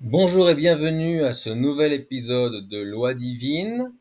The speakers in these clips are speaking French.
Bonjour et bienvenue à ce nouvel épisode de Loi divine,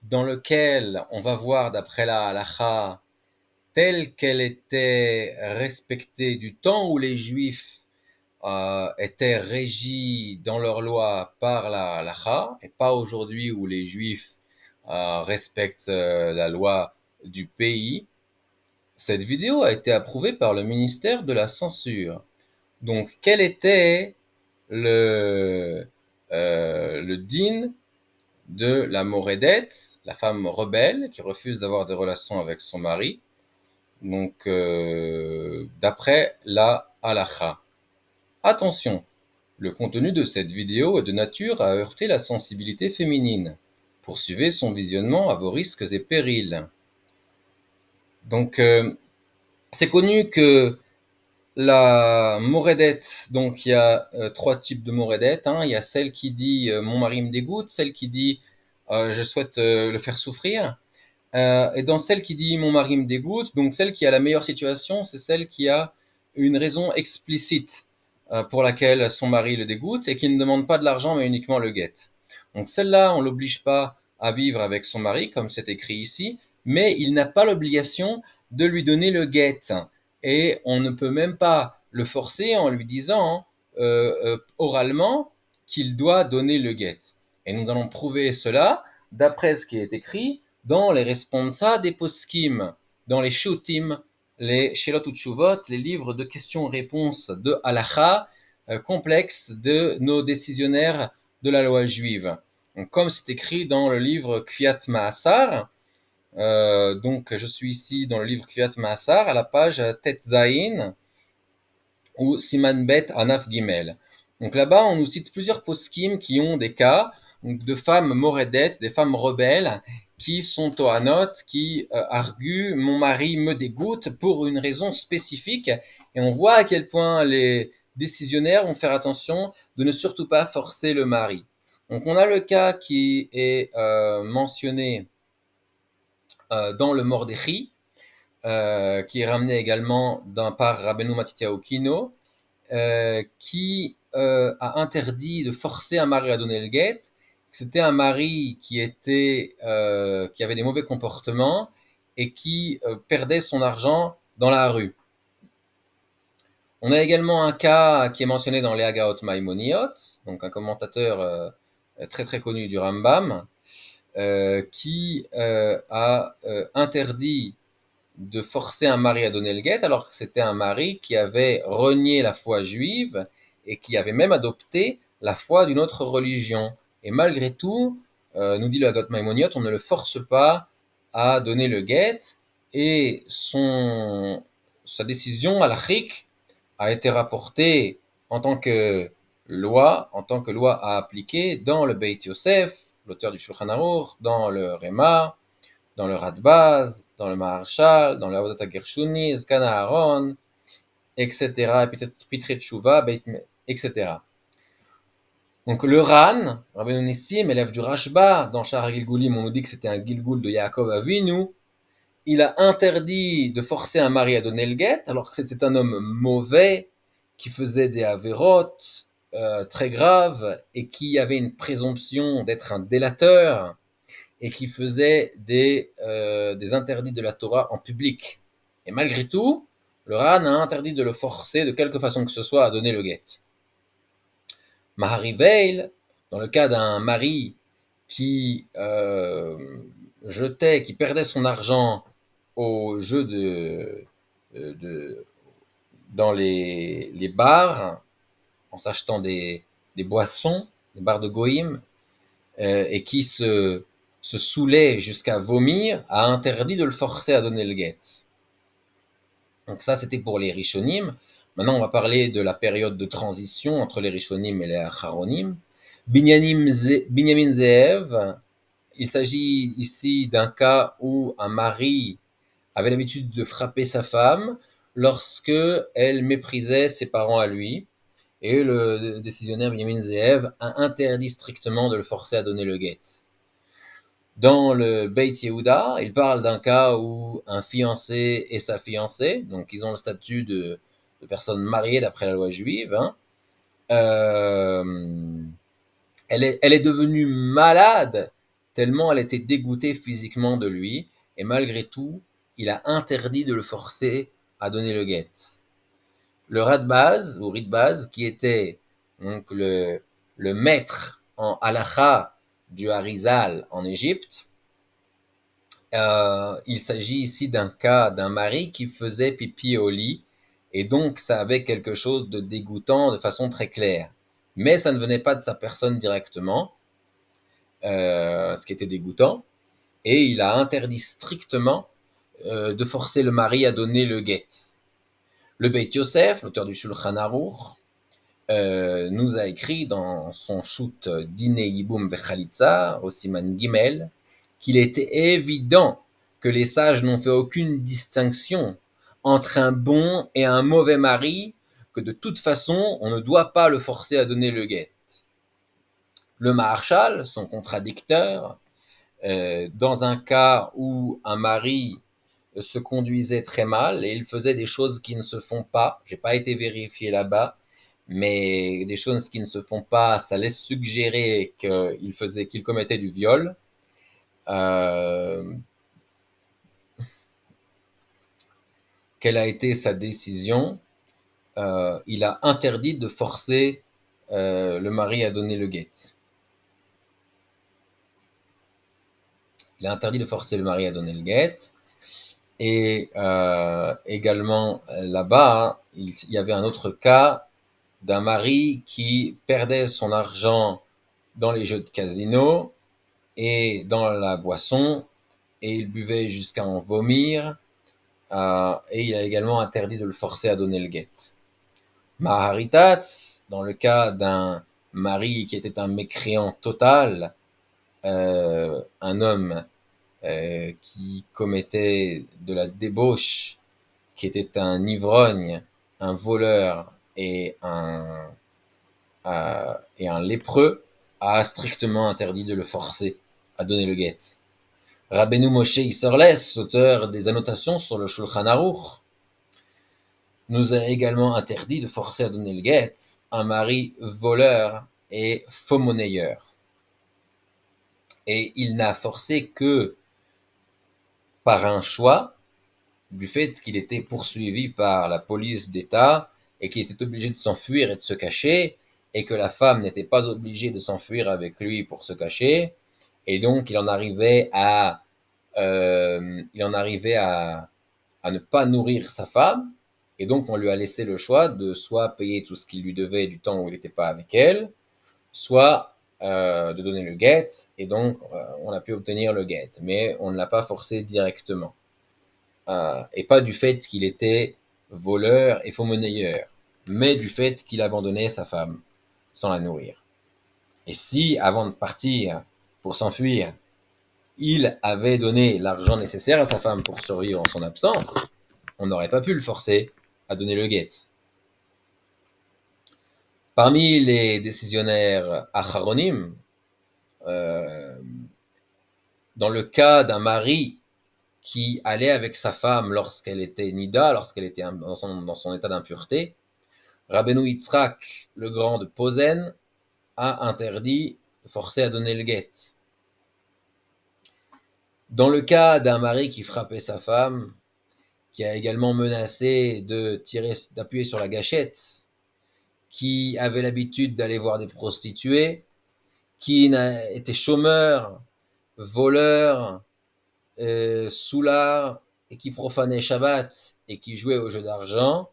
dans lequel on va voir d'après la halakha telle qu'elle était respectée du temps où les Juifs étaient régis dans leur loi par la halakha, et pas aujourd'hui où les Juifs respectent la loi du pays. Cette vidéo a été approuvée par le ministère de la Censure. Donc, quel était le din de la Morédette, la femme rebelle qui refuse d'avoir des relations avec son mari, donc d'après la halakha. Attention, le contenu de cette vidéo est de nature à heurter la sensibilité féminine. Poursuivez son visionnement à vos risques et périls. Donc, c'est connu que la morédette, donc il y a trois types de morédette, hein. Il y a celle qui dit mon mari me dégoûte, celle qui dit je souhaite le faire souffrir, et dans celle qui dit mon mari me dégoûte, donc celle qui a la meilleure situation, c'est celle qui a une raison explicite pour laquelle son mari le dégoûte et qui ne demande pas de l'argent mais uniquement le guette. Donc celle-là, on l'oblige pas à vivre avec son mari, comme c'est écrit ici, mais il n'a pas l'obligation de lui donner le guette. Et on ne peut même pas le forcer en lui disant oralement qu'il doit donner le guette. Et nous allons prouver cela d'après ce qui est écrit dans les responsa des poskim, dans les shutim, les shelot utshuvot, les livres de questions-réponses de halacha complexes de nos décisionnaires de la loi juive. Donc, comme c'est écrit dans le livre Kfiat Ma'asar, donc je suis ici dans le livre Kfiat Ma'asar à la page Tet Zayin ou Siman Bet Anaf Gimel. Donc là-bas, on nous cite plusieurs poskim qui ont des cas donc, de femmes morédettes, des femmes rebelles, qui sont tohanot, qui arguent mon mari me dégoûte pour une raison spécifique. Et on voit à quel point les décisionnaires vont faire attention de ne surtout pas forcer le mari. Donc on a le cas qui est mentionné dans le Mordéchi, qui est ramené également par Rabbeinu Matityahu Kino, qui a interdit de forcer un mari à donner le guet. C'était un mari qui avait des mauvais comportements et qui perdait son argent dans la rue. On a également un cas qui est mentionné dans les Hagaot Maimoniot, donc un commentateur très très connu du Rambam, qui a interdit de forcer un mari à donner le guet alors que c'était un mari qui avait renié la foi juive et qui avait même adopté la foi d'une autre religion. Et malgré tout, nous dit le Hagot Maimoniot, on ne le force pas à donner le guet et sa décision à l'achik a été rapportée en tant que loi à appliquer dans le Beit Yosef, l'auteur du Shulchan Aruch, dans le Réma, dans le Radbaz, dans le Maharshal, dans le Avodat Gershuni, Zkan Aaron, etc., et peut-être Pitre Tshuva, etc. Donc le Ran, Rabbeinu Nissim, élève du Rashba, dans Shar Gilgulim, on nous dit que c'était un Gilgul de Yaakov Avinu, il a interdit de forcer un mari à donner le guet, alors que c'était un homme mauvais, qui faisait des avérotes très graves, et qui avait une présomption d'être un délateur, et qui faisait des interdits de la Torah en public. Et malgré tout, le Ran a interdit de le forcer de quelque façon que ce soit à donner le guet. Mahari Veil, dans le cas d'un mari qui qui perdait son argent au jeu de dans les bars, en s'achetant des boissons, des bars de Goïm, et qui se saoulait jusqu'à vomir, a interdit de le forcer à donner le guet. Donc ça, c'était pour les Rishonim. Maintenant, on va parler de la période de transition entre les Rishonim et les Acharonim. Binyamin Zeev, il s'agit ici d'un cas où un mari avait l'habitude de frapper sa femme lorsque elle méprisait ses parents à lui. Et le décisionnaire Binyamin Zeev a interdit strictement de le forcer à donner le guet. Dans le Beit Yehuda, il parle d'un cas où un fiancé et sa fiancée, donc ils ont le statut de personnes mariées d'après la loi juive, hein, Euh, elle est devenue malade tellement elle était dégoûtée physiquement de lui, et malgré tout, il a interdit de le forcer à donner le guet. Le Radbaz, ou Ritbaz, qui était donc le maître en halakha du Harizal en Égypte, il s'agit ici d'un cas d'un mari qui faisait pipi au lit, et donc ça avait quelque chose de dégoûtant de façon très claire. Mais ça ne venait pas de sa personne directement, ce qui était dégoûtant, et il a interdit strictement de forcer le mari à donner le guet. Le Beit Yosef, l'auteur du Shulchan Aruch, nous a écrit dans son shoot Dine Yiboum Vechalitza, au Siman Gimel, qu'il était évident que les sages n'ont fait aucune distinction entre un bon et un mauvais mari, que de toute façon, on ne doit pas le forcer à donner le guet. Le Maharshal, son contradicteur, dans un cas où un mari se conduisait très mal et il faisait des choses qui ne se font pas. J'ai pas été vérifié là-bas, mais des choses qui ne se font pas, ça laisse suggérer qu'il commettait du viol. Euh, Quelle a été sa décision? Il a interdit de forcer le mari à donner le guet. Il a interdit de forcer le mari à donner le guet. Et également là-bas, il y avait un autre cas d'un mari qui perdait son argent dans les jeux de casino et dans la boisson, et il buvait jusqu'à en vomir, et il a également interdit de le forcer à donner le guet. Maharitatz, dans le cas d'un mari qui était un mécréant total, un homme qui commettait de la débauche, qui était un ivrogne, un voleur et un lépreux, a strictement interdit de le forcer à donner le guet. Rabbeinu Moshe Isserles, auteur des annotations sur le Shulchan Aruch, nous a également interdit de forcer à donner le guet un mari voleur et faux monnayeur. Et il n'a forcé que par un choix, du fait qu'il était poursuivi par la police d'État et qu'il était obligé de s'enfuir et de se cacher, et que la femme n'était pas obligée de s'enfuir avec lui pour se cacher, et donc il en arrivait à ne pas nourrir sa femme, et donc on lui a laissé le choix de soit payer tout ce qu'il lui devait du temps où il n'était pas avec elle, soit de donner le guet, et donc on a pu obtenir le guet, mais on ne l'a pas forcé directement. Et pas du fait qu'il était voleur et faux-monnayeur, mais du fait qu'il abandonnait sa femme sans la nourrir. Et si, avant de partir pour s'enfuir, il avait donné l'argent nécessaire à sa femme pour survivre en son absence, on n'aurait pas pu le forcer à donner le guet. Parmi les décisionnaires acharonim, euh, dans le cas d'un mari qui allait avec sa femme lorsqu'elle était nida, lorsqu'elle était dans son état d'impureté, Rabbeinu Yitzhak, le grand de Posen, a interdit de forcer à donner le guet. Dans le cas d'un mari qui frappait sa femme, qui a également menacé d'appuyer sur la gâchette, qui avait l'habitude d'aller voir des prostituées, qui était chômeur, voleur, soulard, et qui profanait Shabbat et qui jouait au jeu d'argent,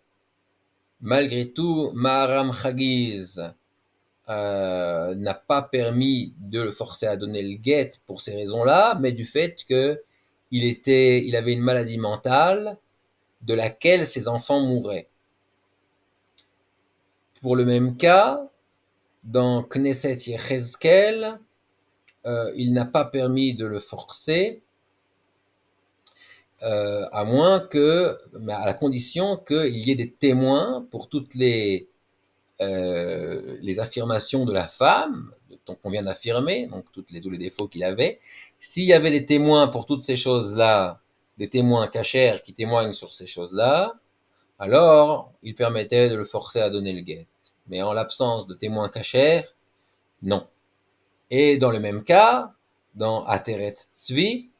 malgré tout, Maharam Chagiz n'a pas permis de le forcer à donner le guet pour ces raisons-là, mais du fait il avait une maladie mentale de laquelle ses enfants mourraient. Pour le même cas, dans Knesset Yechezkel, il n'a pas permis de le forcer, à la condition qu'il y ait des témoins pour toutes les affirmations de la femme, qu'on vient d'affirmer, donc tous les défauts qu'il avait. S'il y avait des témoins pour toutes ces choses-là, des témoins cachers qui témoignent sur ces choses-là, alors il permettait de le forcer à donner le guet. mais en l'absence de témoins cachers, non. Et dans le même cas, dans Ateret Tzvi,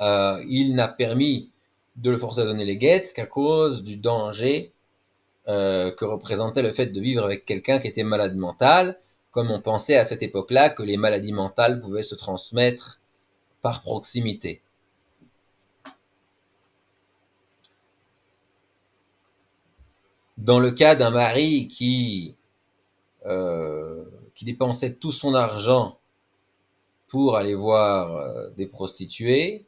il n'a permis de le forcer à donner les guettes qu'à cause du danger que représentait le fait de vivre avec quelqu'un qui était malade mental, comme on pensait à cette époque-là que les maladies mentales pouvaient se transmettre par proximité. Dans le cas d'un mari qui dépensait tout son argent pour aller voir des prostituées,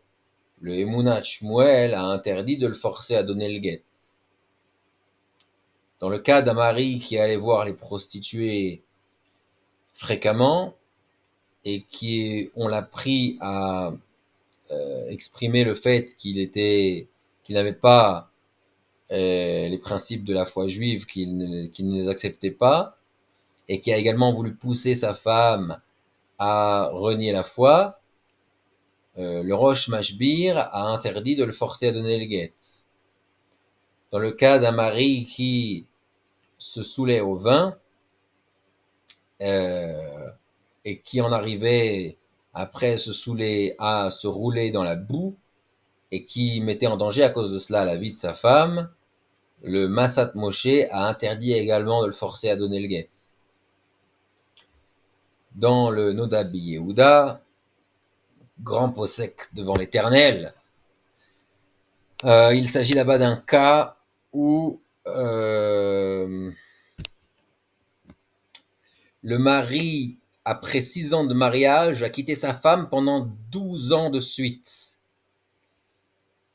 le Emunat Shmuel a interdit de le forcer à donner le guet. Dans le cas d'un mari qui allait voir les prostituées fréquemment et on l'a pris à exprimer le fait qu'il n'avait pas les principes de la foi juive, qu'il ne les acceptait pas, et qui a également voulu pousser sa femme à renier la foi, le Rosh Mashbir a interdit de le forcer à donner le guet. Dans le cas d'un mari qui se saoulait au vin et qui en arrivait après se saouler à se rouler dans la boue et qui mettait en danger à cause de cela la vie de sa femme, le Massat Moshe a interdit également de le forcer à donner le guet. Dans le Noda Yehuda, grand possèque devant l'Éternel, il s'agit là-bas d'un cas où le mari, après 6 ans de mariage, a quitté sa femme pendant 12 ans de suite.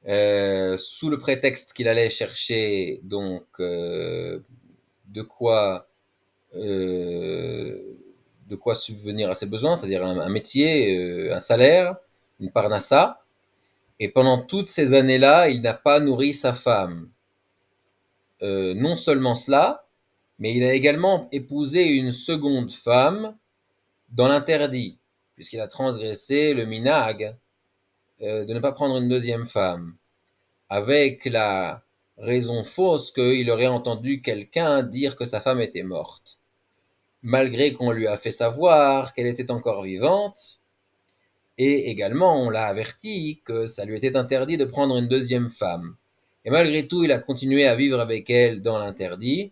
Sous le prétexte qu'il allait chercher donc de quoi subvenir à ses besoins, c'est-à-dire un métier, un salaire, une parnassa. Et pendant toutes ces années-là, il n'a pas nourri sa femme. Non seulement cela, mais il a également épousé une seconde femme dans l'interdit, puisqu'il a transgressé le minhag de ne pas prendre une deuxième femme, avec la raison fausse qu'il aurait entendu quelqu'un dire que sa femme était morte, malgré qu'on lui a fait savoir qu'elle était encore vivante, et également on l'a averti que ça lui était interdit de prendre une deuxième femme. Et malgré tout, il a continué à vivre avec elle dans l'interdit,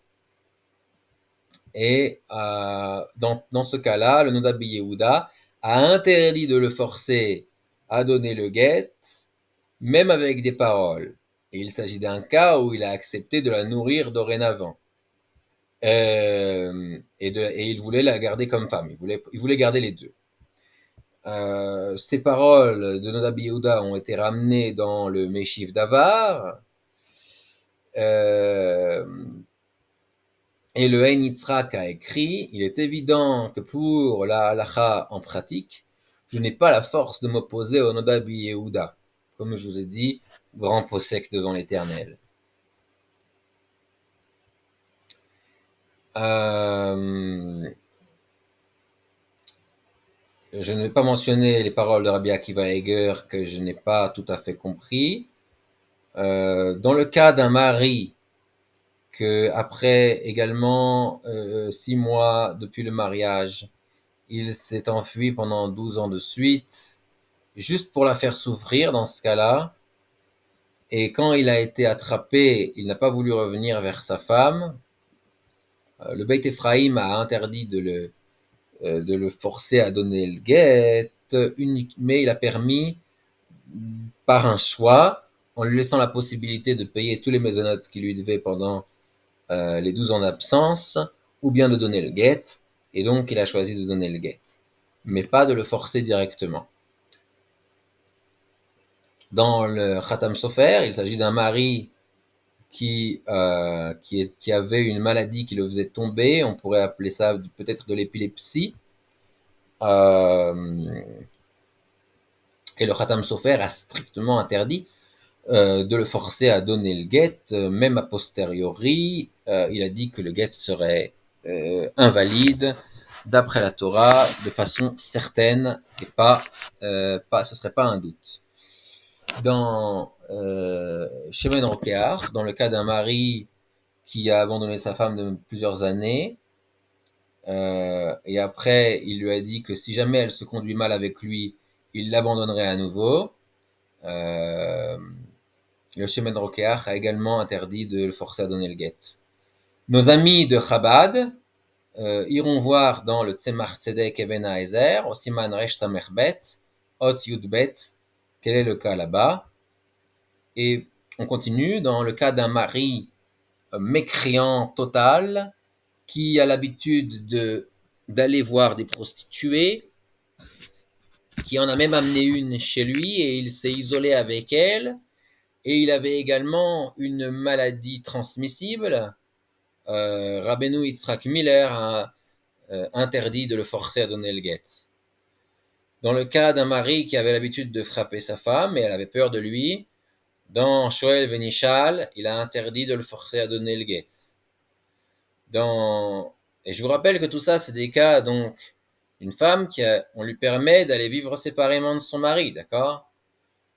et dans ce cas-là, le Noda Yehuda a interdit de le forcer à donner le guet, même avec des paroles. Et il s'agit d'un cas où il a accepté de la nourrir dorénavant. Et il voulait la garder comme femme. Il voulait garder les deux. Ces paroles de Noda Yehuda ont été ramenées dans le Meshiv Davar. Et le Ein Yitzhak a écrit, il est évident que pour la halacha en pratique, je n'ai pas la force de m'opposer au Noda Yehuda. Comme je vous ai dit, grand possèque devant l'Éternel. Je ne vais pas mentionner les paroles de Rabbi Akiva Eger que je n'ai pas tout à fait compris. Dans le cas d'un mari que après également 6 mois depuis le mariage, il s'est enfui pendant 12 ans de suite, juste pour la faire souffrir dans ce cas-là. Et quand il a été attrapé, il n'a pas voulu revenir vers sa femme. Le Beit Ephraim a interdit de le forcer à donner le guet, mais il a permis, par un choix, en lui laissant la possibilité de payer tous les maisonnotes qu'il lui devait pendant les 12 ans d'absence, ou bien de donner le guet, et donc il a choisi de donner le guet, mais pas de le forcer directement. Dans le Khatam Sofer, il s'agit d'un mari qui avait une maladie qui le faisait tomber, on pourrait appeler ça peut-être de l'épilepsie, et le Khatam Sofer a strictement interdit de le forcer à donner le guet, même a posteriori, il a dit que le guet serait invalide d'après la Torah de façon certaine et ce serait pas un doute. Dans Shemen Rokeach, dans le cas d'un mari qui a abandonné sa femme de plusieurs années. Et après, il lui a dit que si jamais elle se conduit mal avec lui, il l'abandonnerait à nouveau. Euh, le Shemen Rokeach a également interdit de le forcer à donner le guet. Nos amis de Chabad iront voir dans le Tzemach Tzedek Even Haezer, au Siman Resh Samer Bet, Ot Yud Bet, quel est le cas là-bas. Et on continue dans le cas d'un mari mécréant total qui a l'habitude d'aller voir des prostituées, qui en a même amené une chez lui et il s'est isolé avec elle. Et il avait également une maladie transmissible. Rabbeinu Yitzhak Miller a interdit de le forcer à donner le guet. Dans le cas d'un mari qui avait l'habitude de frapper sa femme et elle avait peur de lui, dans Shoel Venishal, il a interdit de le forcer à donner le guet. Et je vous rappelle que tout ça, c'est des cas, donc, une femme on lui permet d'aller vivre séparément de son mari, d'accord?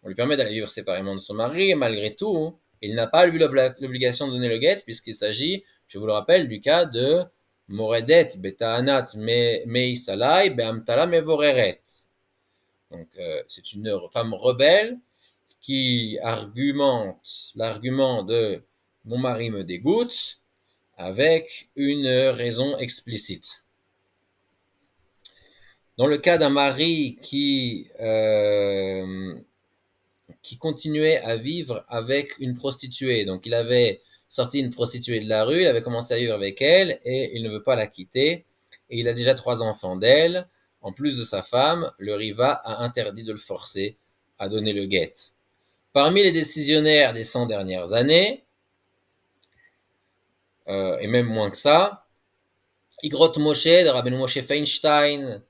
On lui permet d'aller vivre séparément de son mari, et malgré tout, il n'a pas, lui, l'obligation de donner le guet, puisqu'il s'agit, je vous le rappelle, du cas de Moredet, Beta'anat, Meisalai, Be'amtala, Mevoreret. Donc, c'est une femme rebelle qui argumente l'argument de mon mari me dégoûte avec une raison explicite. Dans le cas d'un mari qui continuait à vivre avec une prostituée, donc il avait sorti une prostituée de la rue, il avait commencé à vivre avec elle et il ne veut pas la quitter et il a déjà 3 enfants d'elle. En plus de sa femme, le Riva a interdit de le forcer à donner le guet. Parmi les décisionnaires des 100 dernières années, et même moins que ça, Igrot Moshe, de Rabbeinu Moshe Feinstein,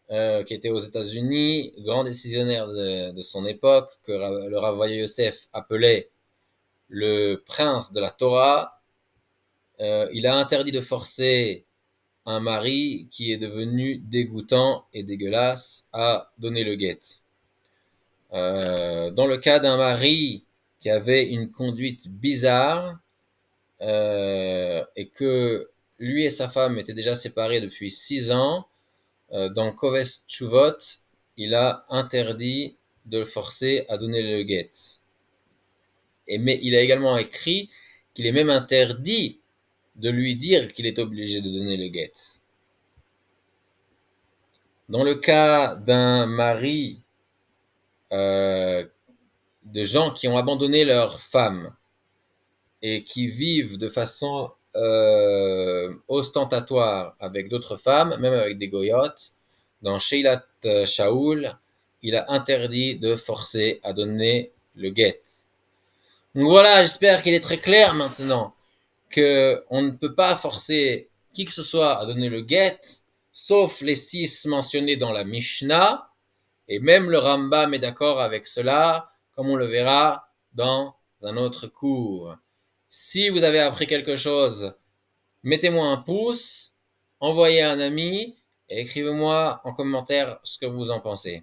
qui était aux États-Unis, grand décisionnaire de son époque, que le Rav Ovadia Yosef appelait le prince de la Torah. Il a interdit de forcer un mari qui est devenu dégoûtant et dégueulasse à donner le guet. Dans le cas d'un mari qui avait une conduite bizarre et que lui et sa femme étaient déjà séparés depuis 6 ans, dans Koves Tshuvot, il a interdit de le forcer à donner le guet. Mais il a également écrit qu'il est même interdit de lui dire qu'il est obligé de donner le guet. Dans le cas d'un mari de gens qui ont abandonné leur femme et qui vivent de façon ostentatoire avec d'autres femmes, même avec des goyotes, dans Sheilat Shaul, il a interdit de forcer à donner le guet. Donc voilà, j'espère qu'il est très clair maintenant que on ne peut pas forcer qui que ce soit à donner le guet, sauf les 6 mentionnés dans la Mishnah, et même le Rambam est d'accord avec cela, comme on le verra dans un autre cours. Si vous avez appris quelque chose, mettez-moi un pouce, envoyez à un ami et écrivez-moi en commentaire ce que vous en pensez.